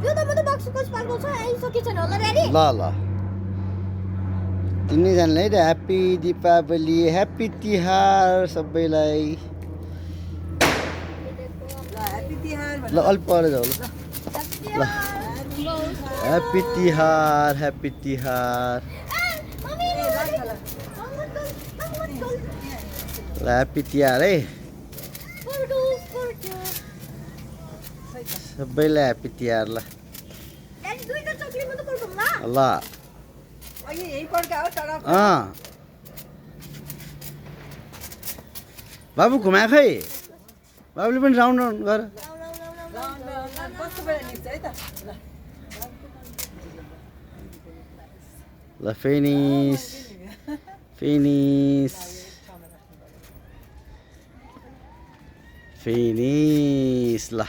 यो त म त बक्सको स्पार्कल छ आइसकेछ नि होला रेडी ल ल तिनैजनाले है त ह्याप्पी दीपावली ह्याप्पी तिहार सबैलाई ल अलि पर जाऊ ल ह्याप्पी तिहार ह्याप्पी तिहार ल ह्याप्पी तिहार है सबैलाई ह्याप्पी तिहार ल ल बाबु घुमाएको खै बाबुले पनि राउन्ड राउन्ड गर ल फिनिस फिनिस फिनिस ल